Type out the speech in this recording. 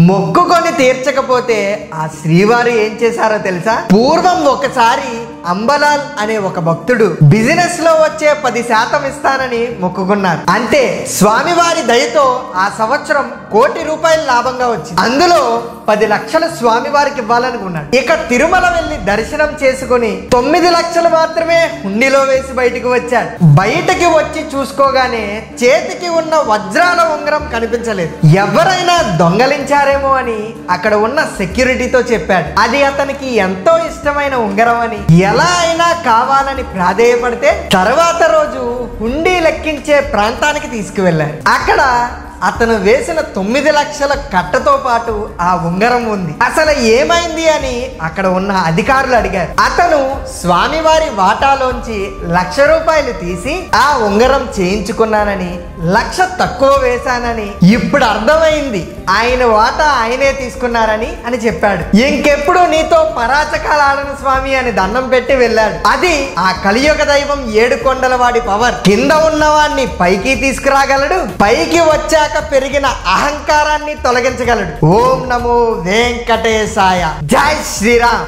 మొక్కుకొని తీర్చకపోతే ఆ శ్రీవారు ఏం చేశారో తెలుసా? పూర్వం ఒకసారి అంబలాల్ అనే ఒక భక్తుడు బిజినెస్ లో వచ్చే 10% ఇస్తానని మొక్కుకున్నారు. అంటే స్వామివారి దయతో ఆ సంవత్సరం ₹1,00,00,000 లాభంగా వచ్చింది. అందులో 10 లక్షలు స్వామివారికి ఇవ్వాలనుకున్నాడు. ఇక తిరుమల వెళ్లి దర్శనం చేసుకుని 9 లక్షలు మాత్రమే హుండీలో వేసి బయటికి వచ్చాడు. బయటికి వచ్చి చూసుకోగానే చేతికి ఉన్న వజ్రాల ఉంగరం కనిపించలేదు. ఎవరైనా దొంగలించారేమో అని అక్కడ ఉన్న సెక్యూరిటీతో చెప్పాడు. అది అతనికి ఎంతో ఇష్టమైన ఉంగరం అని, ఎలా అయినా కావాలని ప్రాధేయపడితే తర్వాత రోజు హుండీ లెక్కించే ప్రాంతానికి తీసుకువెళ్ళారు. అక్కడ అతను వేసిన 9 లక్షల కట్టతో పాటు ఆ ఉంగరం ఉంది. అసలు ఏమైంది అని అక్కడ ఉన్న అధికారులు అడిగారు. అతను స్వామివారి వాటాలోంచి ₹1,00,000 తీసి ఆ ఉంగరం చేయించుకున్నానని, 1,00,000 తక్కువ వేశానని ఇప్పుడు అర్థమైంది. ఆయన వాటా ఆయనే తీసుకున్నారని అని చెప్పాడు. ఇంకెప్పుడు నీతో పరాచకాలు ఆడను స్వామి అని దండం పెట్టి వెళ్ళాడు. అది ఆ కలియుగ దైవం ఏడుకొండలవాడి పవర్. కింద ఉన్నవాడిని పైకి తీసుకురాగలడు, పైకి వచ్చాక పెరిగిన అహంకారాన్ని తొలగించగలడు. ఓం నమో వెంకటేశాయ. జై శ్రీరామ్.